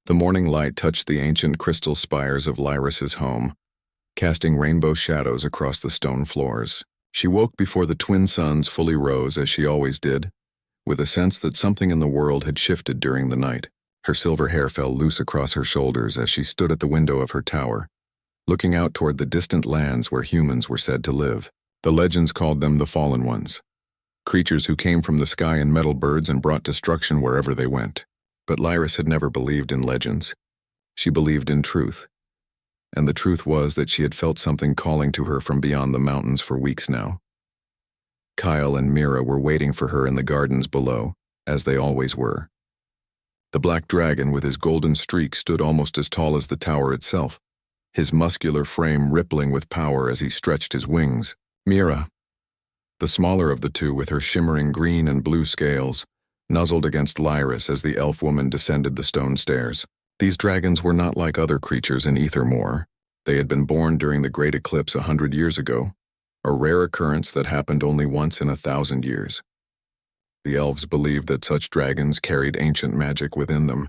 The morning light touched the ancient crystal spires of Lyris's home, casting rainbow shadows across the stone floors. She woke before the twin suns fully rose, as she always did, with a sense that something in the world had shifted during the night. Her silver hair fell loose across her shoulders as she stood at the window of her tower, looking out toward the distant lands where humans were said to live. The legends called them the Fallen Ones, creatures who came from the sky in metal birds and brought destruction wherever they went. But Lyris had never believed in legends. She believed in truth. And the truth was that she had felt something calling to her from beyond the mountains for weeks now. Kyle and Mira were waiting for her in the gardens below, as they always were. The black dragon with his golden streak stood almost as tall as the tower itself, his muscular frame rippling with power as he stretched his wings. Mira, the smaller of the two with her shimmering green and blue scales, nuzzled against Lyris as the elf woman descended the stone stairs. These dragons were not like other creatures in Ethermore. They had been born during the Great Eclipse 100 years ago, a rare occurrence that happened only once in 1,000 years. The elves believed that such dragons carried ancient magic within them,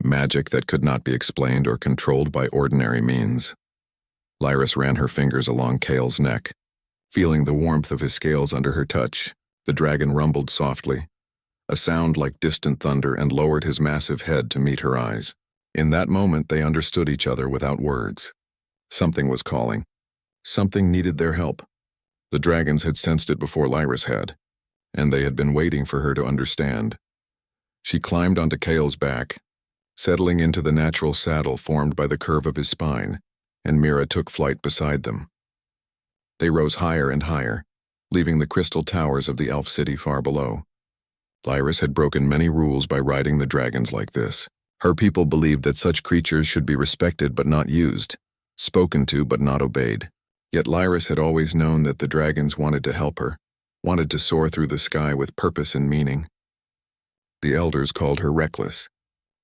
magic that could not be explained or controlled by ordinary means. Lyris ran her fingers along Kale's neck. Feeling the warmth of his scales under her touch, the dragon rumbled softly, a sound like distant thunder, and lowered his massive head to meet her eyes. In that moment, they understood each other without words. Something was calling. Something needed their help. The dragons had sensed it before Lyris had, and they had been waiting for her to understand. She climbed onto Kale's back, settling into the natural saddle formed by the curve of his spine, and Mira took flight beside them. They rose higher and higher, leaving the crystal towers of the elf city far below. Lyris had broken many rules by riding the dragons like this. Her people believed that such creatures should be respected but not used, spoken to but not obeyed. Yet Lyris had always known that the dragons wanted to help her, wanted to soar through the sky with purpose and meaning. The elders called her reckless.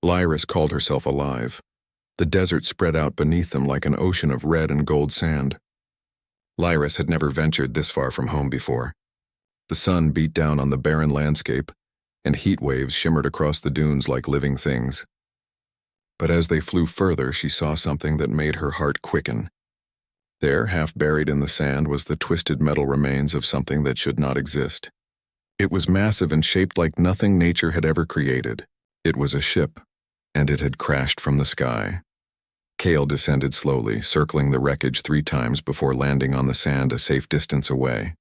Lyris called herself alive. The desert spread out beneath them like an ocean of red and gold sand. Lyris had never ventured this far from home before. The sun beat down on the barren landscape, and heat waves shimmered across the dunes like living things. But as they flew further, she saw something that made her heart quicken. There, half buried in the sand, was the twisted metal remains of something that should not exist. It was massive and shaped like nothing nature had ever created. It was a ship, and it had crashed from the sky. Kale descended slowly, circling the wreckage 3 times before landing on the sand a safe distance away.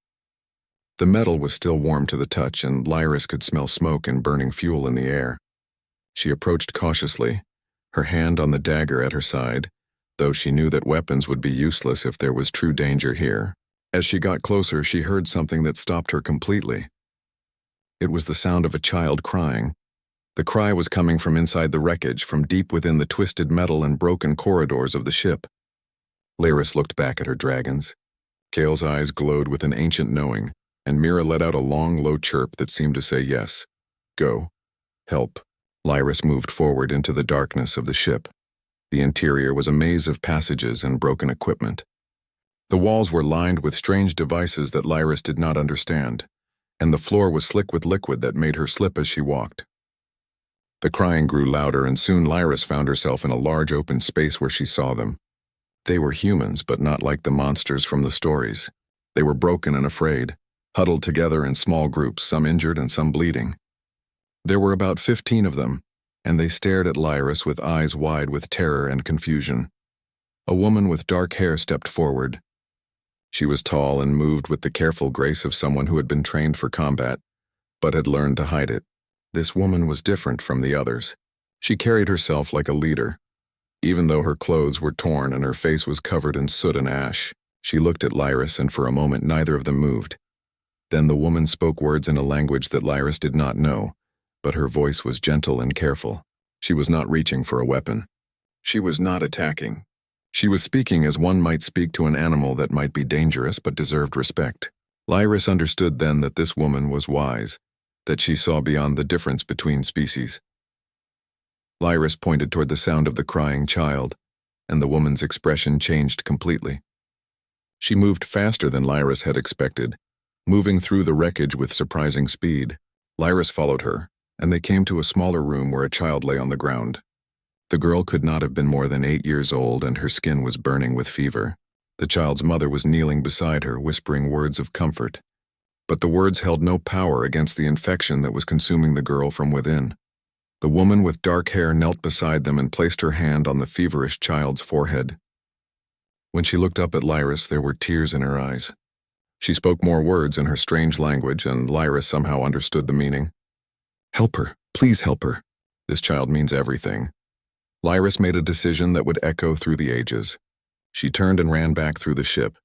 The metal was still warm to the touch, and Lyris could smell smoke and burning fuel in the air. She approached cautiously, her hand on the dagger at her side, though she knew that weapons would be useless if there was true danger here. As she got closer, she heard something that stopped her completely. It was the sound of a child crying. The cry was coming from inside the wreckage, from deep within the twisted metal and broken corridors of the ship. Lyris looked back at her dragons. Kale's eyes glowed with an ancient knowing, and Mira let out a long, low chirp that seemed to say yes. Go. Help. Lyris moved forward into the darkness of the ship. The interior was a maze of passages and broken equipment. The walls were lined with strange devices that Lyris did not understand, and the floor was slick with liquid that made her slip as she walked. The crying grew louder, and soon Lyris found herself in a large open space where she saw them. They were humans, but not like the monsters from the stories. They were broken and afraid, huddled together in small groups, some injured and some bleeding. There were about 15 of them, and they stared at Lyris with eyes wide with terror and confusion. A woman with dark hair stepped forward. She was tall and moved with the careful grace of someone who had been trained for combat, but had learned to hide it. This woman was different from the others. She carried herself like a leader. Even though her clothes were torn and her face was covered in soot and ash, she looked at Lyris, and for a moment neither of them moved. Then the woman spoke words in a language that Lyris did not know, but her voice was gentle and careful. She was not reaching for a weapon. She was not attacking. She was speaking as one might speak to an animal that might be dangerous but deserved respect. Lyris understood then that this woman was wise, that she saw beyond the difference between species. Lyris pointed toward the sound of the crying child, and the woman's expression changed completely. She moved faster than Lyris had expected, moving through the wreckage with surprising speed. Lyris followed her, and they came to a smaller room where a child lay on the ground. The girl could not have been more than 8 years old, and her skin was burning with fever. The child's mother was kneeling beside her, whispering words of comfort. But the words held no power against the infection that was consuming the girl from within. The woman with dark hair knelt beside them and placed her hand on the feverish child's forehead. When she looked up at Lyris, there were tears in her eyes. She spoke more words in her strange language, and Lyris somehow understood the meaning. "Help her. Please help her. This child means everything." Lyris made a decision that would echo through the ages. She turned and ran back through the ship,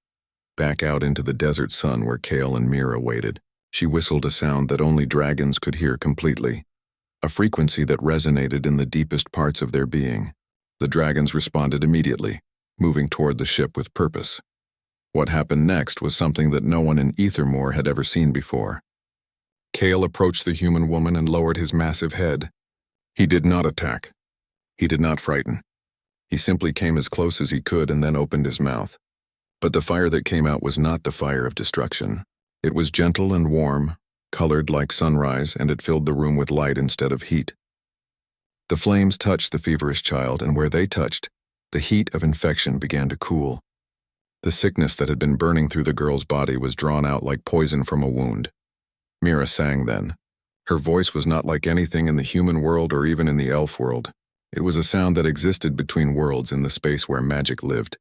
back out into the desert sun where Kale and Mira waited. She whistled a sound that only dragons could hear completely, a frequency that resonated in the deepest parts of their being. The dragons responded immediately, moving toward the ship with purpose. What happened next was something that no one in Ethermore had ever seen before. Kale approached the human woman and lowered his massive head. He did not attack. He did not frighten. He simply came as close as he could and then opened his mouth. But the fire that came out was not the fire of destruction. It was gentle and warm, colored like sunrise, and it filled the room with light instead of heat. The flames touched the feverish child, and where they touched, the heat of infection began to cool. The sickness that had been burning through the girl's body was drawn out like poison from a wound. Mira sang then. Her voice was not like anything in the human world or even in the elf world. It was a sound that existed between worlds in the space where magic lived.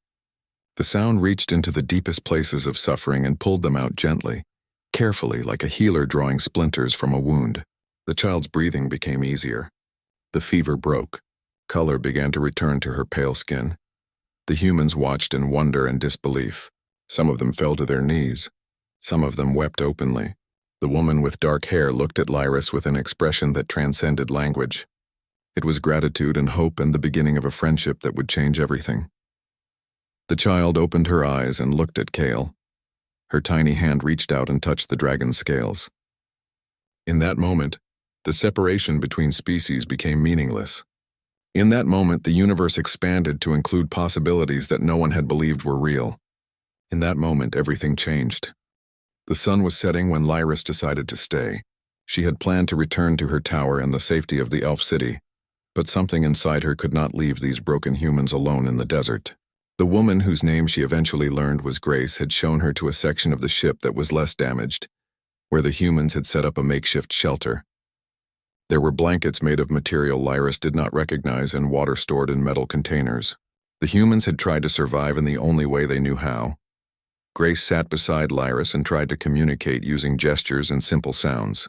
The sound reached into the deepest places of suffering and pulled them out gently, carefully, like a healer drawing splinters from a wound. The child's breathing became easier. The fever broke. Color began to return to her pale skin. The humans watched in wonder and disbelief. Some of them fell to their knees. Some of them wept openly. The woman with dark hair looked at Lyris with an expression that transcended language. It was gratitude and hope and the beginning of a friendship that would change everything. The child opened her eyes and looked at Kale. Her tiny hand reached out and touched the dragon's scales. In that moment, the separation between species became meaningless. In that moment, the universe expanded to include possibilities that no one had believed were real. In that moment, everything changed. The sun was setting when Lyris decided to stay. She had planned to return to her tower and the safety of the elf city, but something inside her could not leave these broken humans alone in the desert. The woman whose name she eventually learned was Grace had shown her to a section of the ship that was less damaged, where the humans had set up a makeshift shelter. There were blankets made of material Lyris did not recognize and water stored in metal containers. The humans had tried to survive in the only way they knew how. Grace sat beside Lyris and tried to communicate using gestures and simple sounds.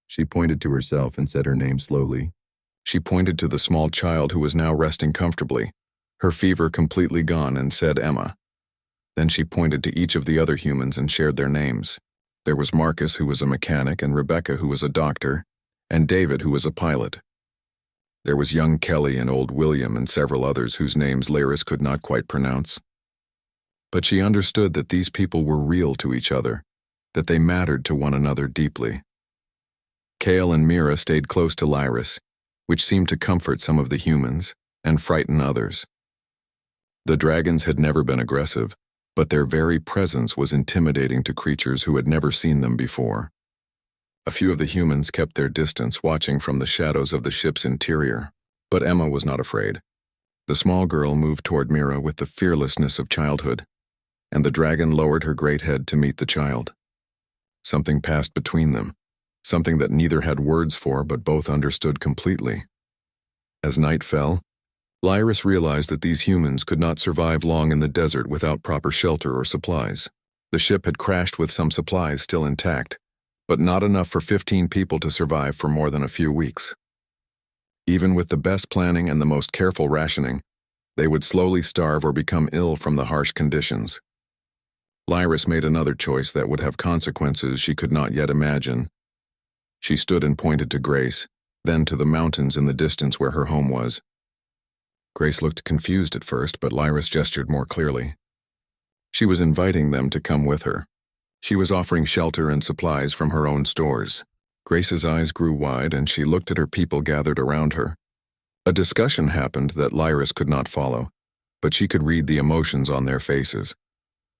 She pointed to herself and said her name slowly. She pointed to the small child who was now resting comfortably, her fever completely gone, and said Emma. Then she pointed to each of the other humans and shared their names. There was Marcus, who was a mechanic, and Rebecca, who was a doctor, and David, who was a pilot. There was young Kelly and old William and several others whose names Lyris could not quite pronounce. But she understood that these people were real to each other, that they mattered to one another deeply. Kale and Mira stayed close to Lyris, which seemed to comfort some of the humans and frighten others. The dragons had never been aggressive, but their very presence was intimidating to creatures who had never seen them before. A few of the humans kept their distance, watching from the shadows of the ship's interior, but Emma was not afraid. The small girl moved toward Mira with the fearlessness of childhood, and the dragon lowered her great head to meet the child. Something passed between them, something that neither had words for but both understood completely. As night fell, Lyris realized that these humans could not survive long in the desert without proper shelter or supplies. The ship had crashed with some supplies still intact, but not enough for 15 people to survive for more than a few weeks. Even with the best planning and the most careful rationing, they would slowly starve or become ill from the harsh conditions. Lyris made another choice that would have consequences she could not yet imagine. She stood and pointed to Grace, then to the mountains in the distance where her home was. Grace looked confused at first, but Lyris gestured more clearly. She was inviting them to come with her. She was offering shelter and supplies from her own stores. Grace's eyes grew wide, and she looked at her people gathered around her. A discussion happened that Lyris could not follow, but she could read the emotions on their faces.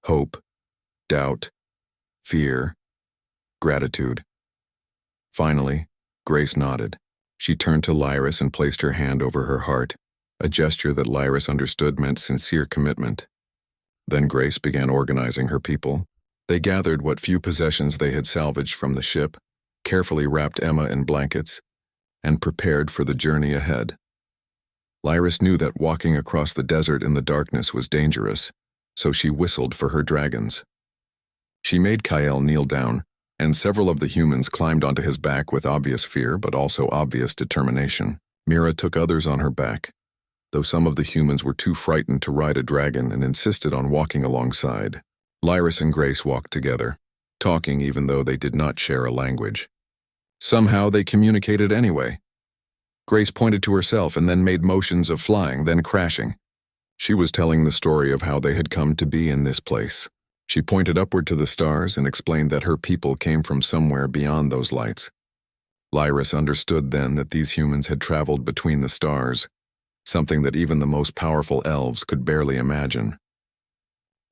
Hope, doubt, fear, gratitude. Finally, Grace nodded. She turned to Lyris and placed her hand over her heart. a gesture that Lyris understood meant sincere commitment. Then Grace began organizing her people. They gathered what few possessions they had salvaged from the ship, carefully wrapped Emma in blankets, and prepared for the journey ahead. Lyris knew that walking across the desert in the darkness was dangerous, so she whistled for her dragons. She made Kyle kneel down, and several of the humans climbed onto his back with obvious fear but also obvious determination. Mira took others on her back, though some of the humans were too frightened to ride a dragon and insisted on walking alongside. Lyris and Grace walked together, talking even though they did not share a language. Somehow they communicated anyway. Grace pointed to herself and then made motions of flying, then crashing. She was telling the story of how they had come to be in this place. She pointed upward to the stars and explained that her people came from somewhere beyond those lights. Lyris understood then that these humans had traveled between the stars, something that even the most powerful elves could barely imagine.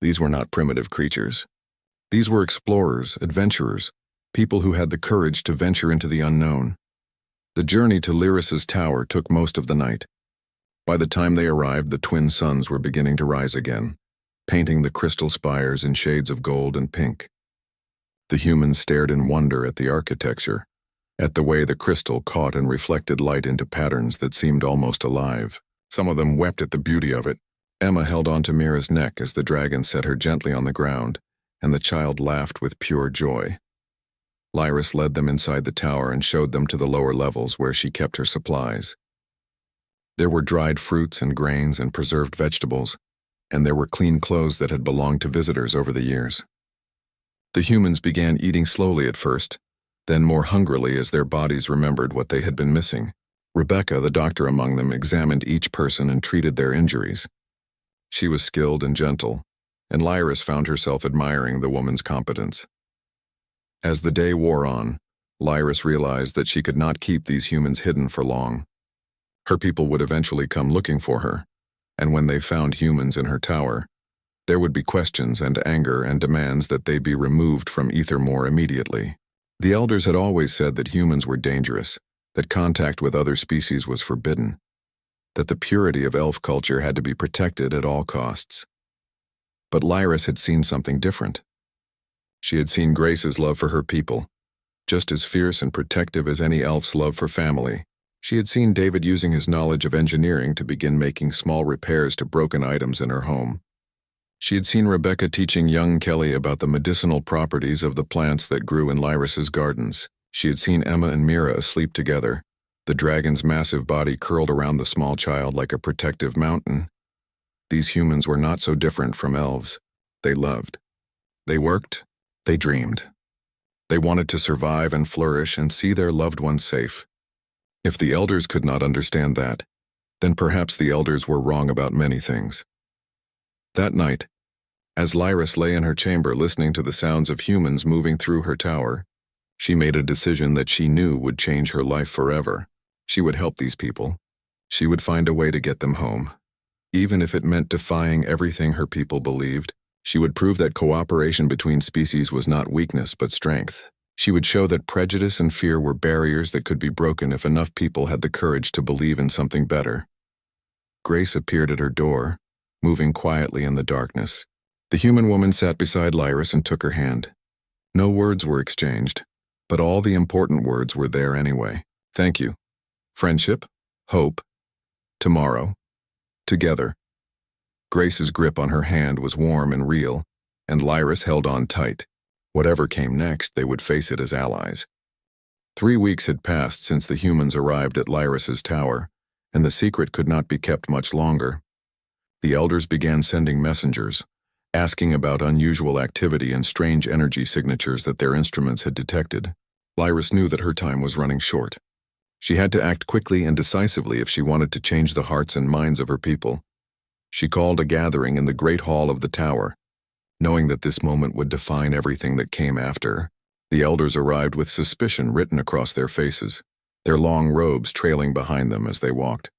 These were not primitive creatures. These were explorers, adventurers, people who had the courage to venture into the unknown. The journey to Lyris's tower took most of the night. By the time they arrived, the twin suns were beginning to rise again, painting the crystal spires in shades of gold and pink. The humans stared in wonder at the architecture, at the way the crystal caught and reflected light into patterns that seemed almost alive. Some of them wept at the beauty of it. Emma held onto Mira's neck as the dragon set her gently on the ground, and the child laughed with pure joy. Lyris led them inside the tower and showed them to the lower levels where she kept her supplies. There were dried fruits and grains and preserved vegetables, and there were clean clothes that had belonged to visitors over the years. The humans began eating slowly at first, then more hungrily as their bodies remembered what they had been missing. Rebecca, the doctor among them, examined each person and treated their injuries. She was skilled and gentle, and Lyris found herself admiring the woman's competence. As the day wore on, Lyris realized that she could not keep these humans hidden for long. Her people would eventually come looking for her, and when they found humans in her tower, there would be questions and anger and demands that they be removed from Ethermore immediately. The elders had always said that humans were dangerous, that contact with other species was forbidden, that the purity of elf culture had to be protected at all costs. But Lyris had seen something different. She had seen Grace's love for her people, just as fierce and protective as any elf's love for family. She had seen David using his knowledge of engineering to begin making small repairs to broken items in her home. She had seen Rebecca teaching young Kelly about the medicinal properties of the plants that grew in Lyris's gardens. She had seen Emma and Mira asleep together, the dragon's massive body curled around the small child like a protective mountain. These humans were not so different from elves. They loved. They worked. They dreamed. They wanted to survive and flourish and see their loved ones safe. If the elders could not understand that, then perhaps the elders were wrong about many things. That night, as Lyris lay in her chamber listening to the sounds of humans moving through her tower, she made a decision that she knew would change her life forever. She would help these people. She would find a way to get them home. Even if it meant defying everything her people believed, she would prove that cooperation between species was not weakness but strength. She would show that prejudice and fear were barriers that could be broken if enough people had the courage to believe in something better. Grace appeared at her door, moving quietly in the darkness. The human woman sat beside Lyris and took her hand. No words were exchanged, but all the important words were there anyway. Thank you. Friendship, hope, tomorrow, together. Grace's grip on her hand was warm and real, and Lyris held on tight. Whatever came next, they would face it as allies. 3 weeks had passed since the humans arrived at Lyris's tower, and the secret could not be kept much longer. The elders began sending messengers, asking about unusual activity and strange energy signatures that their instruments had detected. Lyris knew that her time was running short. She had to act quickly and decisively if she wanted to change the hearts and minds of her people. She called a gathering in the great hall of the tower, knowing that this moment would define everything that came after. The elders arrived with suspicion written across their faces, their long robes trailing behind them as they walked.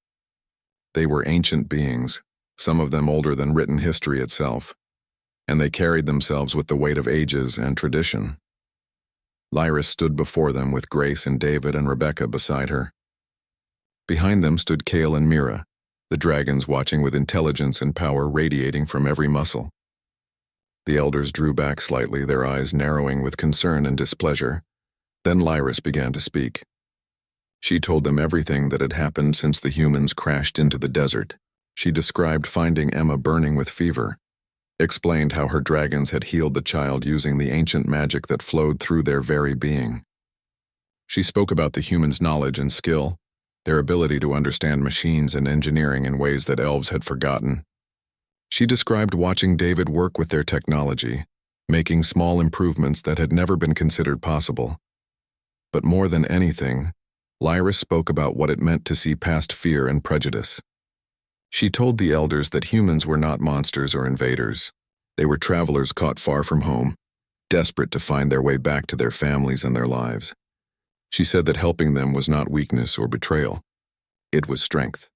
They were ancient beings, some of them older than written history itself, and they carried themselves with the weight of ages and tradition. Lyris stood before them with Grace and David and Rebecca beside her. Behind them stood Kale and Mira, the dragons watching with intelligence and power radiating from every muscle. The elders drew back slightly, their eyes narrowing with concern and displeasure. Then Lyris began to speak. She told them everything that had happened since the humans crashed into the desert. She described finding Emma burning with fever, explained how her dragons had healed the child using the ancient magic that flowed through their very being. She spoke about the humans' knowledge and skill, their ability to understand machines and engineering in ways that elves had forgotten. She described watching David work with their technology, making small improvements that had never been considered possible. But more than anything, Lyris spoke about what it meant to see past fear and prejudice. She told the elders that humans were not monsters or invaders. They were travelers caught far from home, desperate to find their way back to their families and their lives. She said that helping them was not weakness or betrayal. It was strength.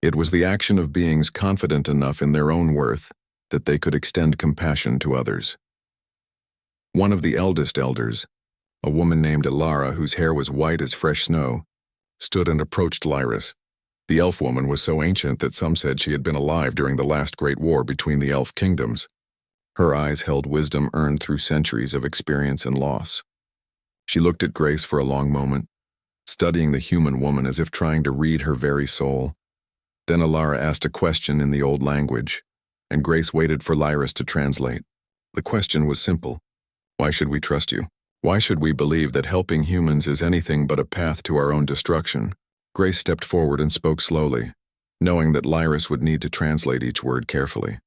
It was the action of beings confident enough in their own worth that they could extend compassion to others. One of the eldest elders, a woman named Elara whose hair was white as fresh snow, stood and approached Lyris. The elf woman was so ancient that some said she had been alive during the last great war between the elf kingdoms. Her eyes held wisdom earned through centuries of experience and loss. She looked at Grace for a long moment, studying the human woman as if trying to read her very soul. Then Elara asked a question in the old language, and Grace waited for Lyris to translate. The question was simple. Why should we trust you? Why should we believe that helping humans is anything but a path to our own destruction? Grace stepped forward and spoke slowly, knowing that Lyris would need to translate each word carefully.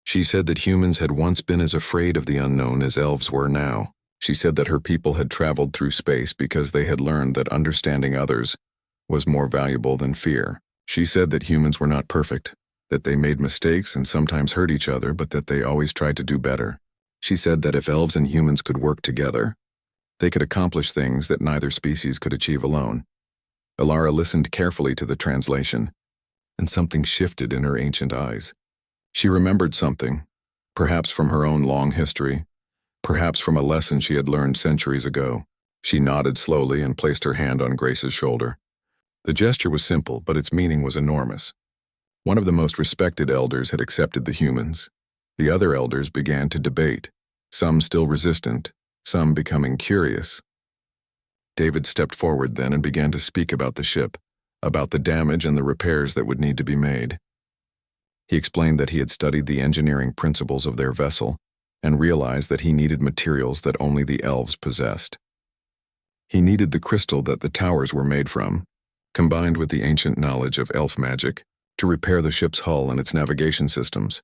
She said that humans had once been as afraid of the unknown as elves were now. She said that her people had traveled through space because they had learned that understanding others was more valuable than fear. She said that humans were not perfect, that they made mistakes and sometimes hurt each other, but that they always tried to do better. She said that if elves and humans could work together, they could accomplish things that neither species could achieve alone. Elara listened carefully to the translation, and something shifted in her ancient eyes. She remembered something, perhaps from her own long history, perhaps from a lesson she had learned centuries ago. She nodded slowly and placed her hand on Grace's shoulder. The gesture was simple, but its meaning was enormous. One of the most respected elders had accepted the humans. The other elders began to debate, some still resistant, some becoming curious. David stepped forward then and began to speak about the ship, about the damage and the repairs that would need to be made. He explained that he had studied the engineering principles of their vessel and realized that he needed materials that only the elves possessed. He needed the crystal that the towers were made from, combined with the ancient knowledge of elf magic, to repair the ship's hull and its navigation systems.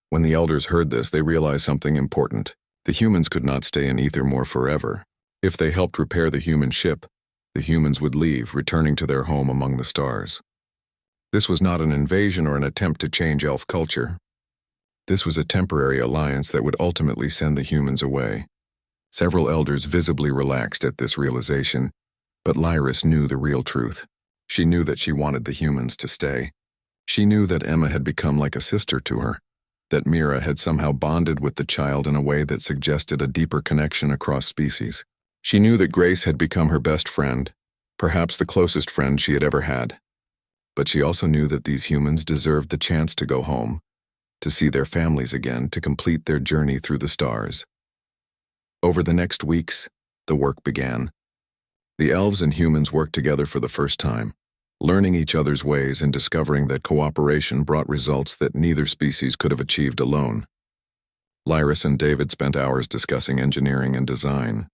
When the elders heard this, they realized something important. The humans could not stay in Ethermore forever. If they helped repair the human ship, the humans would leave, returning to their home among the stars. This was not an invasion or an attempt to change elf culture. This was a temporary alliance that would ultimately send the humans away. Several elders visibly relaxed at this realization, but Lyris knew the real truth. She knew that she wanted the humans to stay. She knew that Emma had become like a sister to her, that Mira had somehow bonded with the child in a way that suggested a deeper connection across species. She knew that Grace had become her best friend, perhaps the closest friend she had ever had. But she also knew that these humans deserved the chance to go home, to see their families again, to complete their journey through the stars. Over the next weeks, the work began. The elves and humans worked together for the first time, learning each other's ways and discovering that cooperation brought results that neither species could have achieved alone. Lyris and David spent hours discussing engineering and design.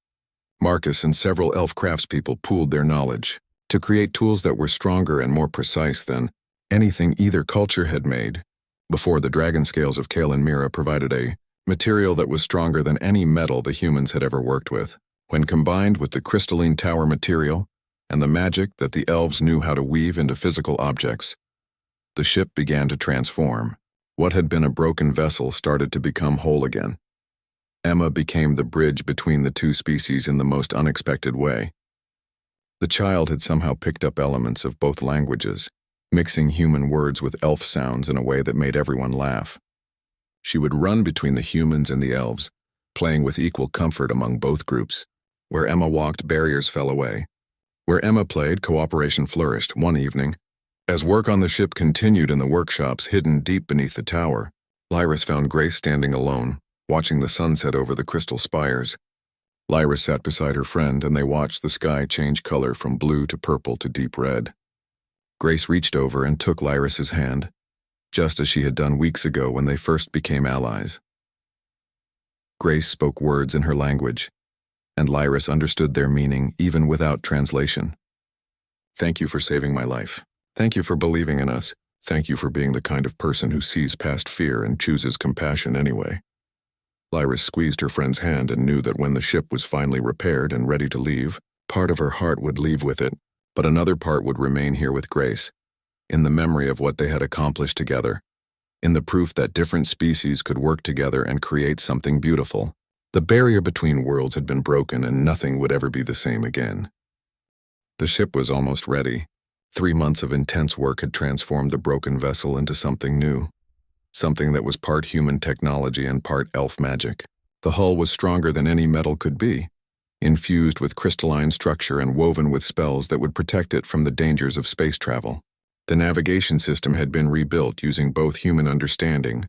Marcus and several elf craftspeople pooled their knowledge to create tools that were stronger and more precise than anything either culture had made before. The dragon scales of Kale and Mira provided a material that was stronger than any metal the humans had ever worked with. When combined with the crystalline tower material and the magic that the elves knew how to weave into physical objects, the ship began to transform. What had been a broken vessel started to become whole again. Emma became the bridge between the two species in the most unexpected way. The child had somehow picked up elements of both languages, mixing human words with elf sounds in a way that made everyone laugh. She would run between the humans and the elves, playing with equal comfort among both groups. Where Emma walked, barriers fell away. Where Emma played, cooperation flourished. One evening, As work on the ship continued in the workshops hidden deep beneath the tower, Lyris found Grace standing alone, watching the sunset over the crystal spires. Lyris sat beside her friend, and they watched the sky change color from blue to purple to deep red. Grace reached over and took Lyris's hand, just as she had done weeks ago when they first became allies. Grace spoke words in her language, and Lyris understood their meaning even without translation. "Thank you for saving my life. Thank you for believing in us. Thank you for being the kind of person who sees past fear and chooses compassion anyway." Lyris squeezed her friend's hand and knew that when the ship was finally repaired and ready to leave, part of her heart would leave with it, but another part would remain here with Grace, in the memory of what they had accomplished together, in the proof that different species could work together and create something beautiful. The barrier between worlds had been broken and nothing would ever be the same again. The ship was almost ready. 3 months of intense work had transformed the broken vessel into something new. Something that was part human technology and part elf magic. The hull was stronger than any metal could be, infused with crystalline structure and woven with spells that would protect it from the dangers of space travel. The navigation system had been rebuilt using both human understanding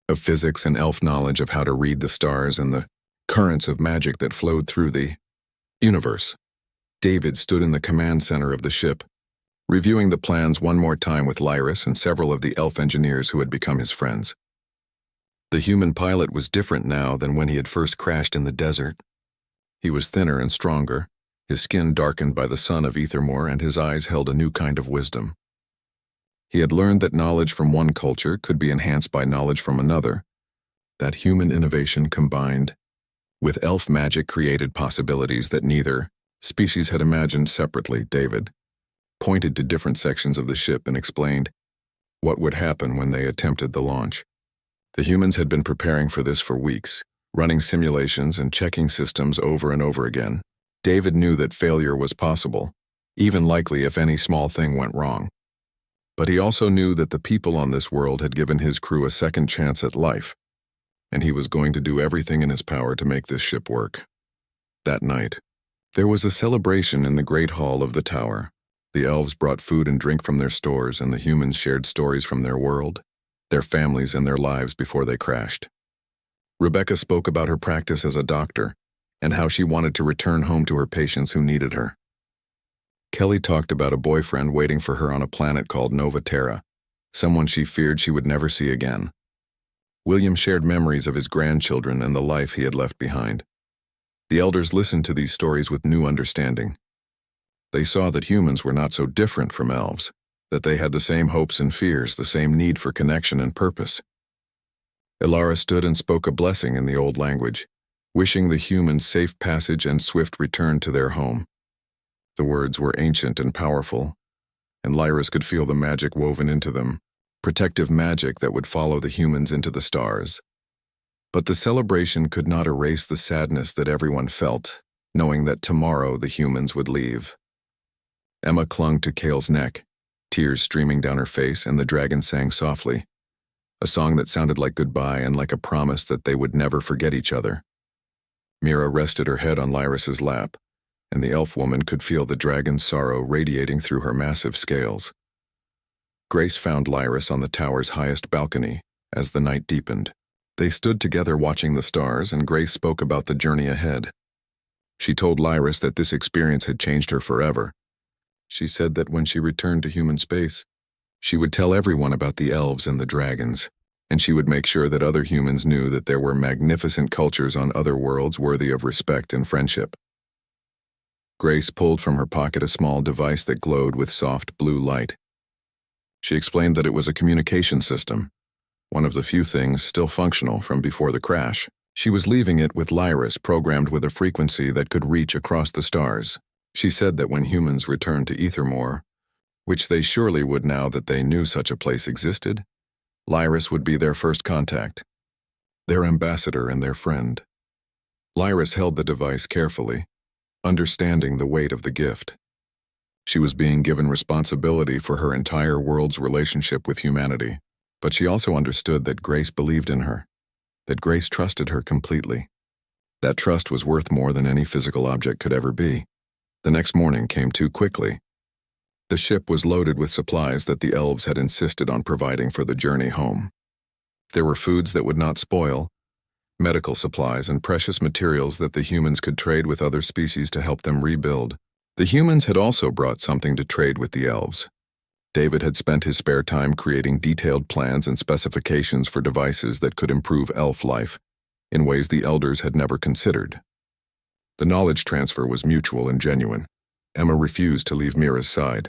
of physics and elf knowledge of how to read the stars and the currents of magic that flowed through the universe. David stood in the command center of the ship, reviewing the plans one more time with Lyris and several of the elf engineers who had become his friends. The human pilot was different now than when he had first crashed in the desert. He was thinner and stronger, his skin darkened by the sun of Ethermore, and his eyes held a new kind of wisdom. He had learned that knowledge from one culture could be enhanced by knowledge from another, that human innovation combined with elf magic created possibilities that neither species had imagined separately. David pointed to different sections of the ship and explained what would happen when they attempted the launch. The humans had been preparing for this for weeks, running simulations and checking systems over and over again. David knew that failure was possible, even likely if any small thing went wrong. But he also knew that the people on this world had given his crew a second chance at life, and he was going to do everything in his power to make this ship work. That night, there was a celebration in the great hall of the tower. The elves brought food and drink from their stores, and the humans shared stories from their world, their families, and their lives before they crashed. Rebecca spoke about her practice as a doctor and how she wanted to return home to her patients who needed her. Kelly talked about a boyfriend waiting for her on a planet called Nova Terra, someone she feared she would never see again. William shared memories of his grandchildren and the life he had left behind. The elders listened to these stories with new understanding. They saw that humans were not so different from elves, that they had the same hopes and fears, the same need for connection and purpose. Ilara stood and spoke a blessing in the old language, wishing the humans safe passage and swift return to their home. The words were ancient and powerful, and Lyris could feel the magic woven into them, protective magic that would follow the humans into the stars. But the celebration could not erase the sadness that everyone felt, knowing that tomorrow the humans would leave. Emma clung to Kale's neck, tears streaming down her face, and the dragon sang softly, a song that sounded like goodbye and like a promise that they would never forget each other. Mira rested her head on Lyris's lap, and the elf woman could feel the dragon's sorrow radiating through her massive scales. Grace found Lyris on the tower's highest balcony as the night deepened. They stood together watching the stars, and Grace spoke about the journey ahead. She told Lyris that this experience had changed her forever. She said that when she returned to human space, she would tell everyone about the elves and the dragons, and she would make sure that other humans knew that there were magnificent cultures on other worlds worthy of respect and friendship. Grace pulled from her pocket a small device that glowed with soft blue light. She explained that it was a communication system, one of the few things still functional from before the crash. She was leaving it with Lyris, programmed with a frequency that could reach across the stars. She said that when humans returned to Ethermore, which they surely would now that they knew such a place existed, Lyris would be their first contact, their ambassador and their friend. Lyris held the device carefully, understanding the weight of the gift. She was being given responsibility for her entire world's relationship with humanity, but she also understood that Grace believed in her, that Grace trusted her completely. That trust was worth more than any physical object could ever be. The next morning came too quickly. The ship was loaded with supplies that the elves had insisted on providing for the journey home. There were foods that would not spoil, medical supplies, and precious materials that the humans could trade with other species to help them rebuild. The humans had also brought something to trade with the elves. David had spent his spare time creating detailed plans and specifications for devices that could improve elf life in ways the elders had never considered. The knowledge transfer was mutual and genuine. Emma refused to leave Mira's side.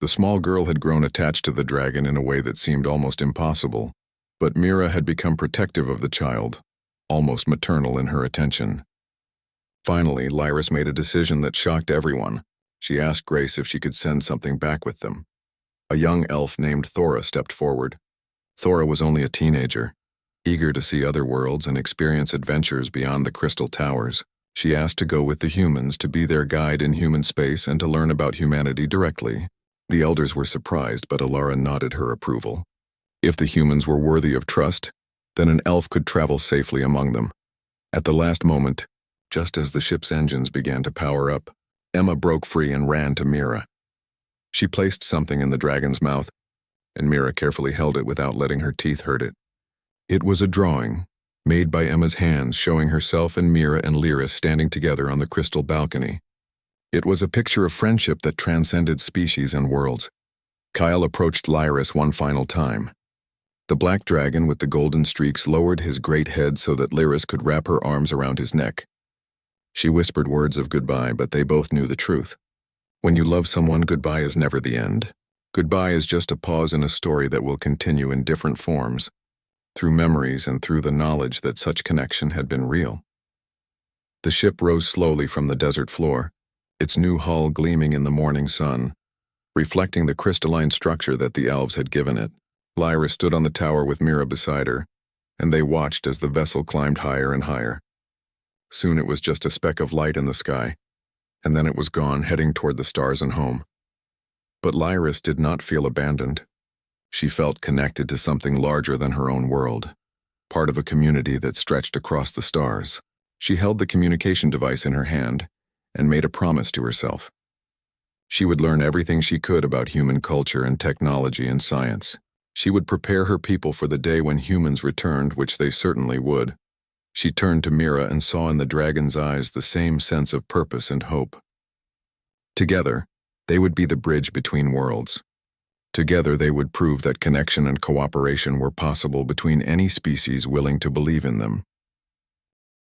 The small girl had grown attached to the dragon in a way that seemed almost impossible, but Mira had become protective of the child, almost maternal in her attention. Finally, Lyris made a decision that shocked everyone. She asked Grace if she could send something back with them. A young elf named Thora stepped forward. Thora was only a teenager, eager to see other worlds and experience adventures beyond the crystal towers. She asked to go with the humans to be their guide in human space and to learn about humanity directly. The elders were surprised, but Alara nodded her approval. If the humans were worthy of trust, then an elf could travel safely among them. At the last moment, just as the ship's engines began to power up, Emma broke free and ran to Mira. She placed something in the dragon's mouth, and Mira carefully held it without letting her teeth hurt it. It was a drawing, made by Emma's hands, showing herself and Mira and Lyris standing together on the crystal balcony. It was a picture of friendship that transcended species and worlds. Kyle approached Lyris one final time. The black dragon with the golden streaks lowered his great head so that Lyris could wrap her arms around his neck. She whispered words of goodbye, but they both knew the truth. When you love someone, goodbye is never the end. Goodbye is just a pause in a story that will continue in different forms, through memories and through the knowledge that such connection had been real. The ship rose slowly from the desert floor, its new hull gleaming in the morning sun, reflecting the crystalline structure that the elves had given it. Lyra stood on the tower with Mira beside her, and they watched as the vessel climbed higher and higher. Soon it was just a speck of light in the sky, and then it was gone, heading toward the stars and home. But Lyris did not feel abandoned. She felt connected to something larger than her own world, part of a community that stretched across the stars. She held the communication device in her hand and made a promise to herself. She would learn everything she could about human culture and technology and science. She would prepare her people for the day when humans returned, which they certainly would. She turned to Mira and saw in the dragon's eyes the same sense of purpose and hope. Together, they would be the bridge between worlds. Together, they would prove that connection and cooperation were possible between any species willing to believe in them.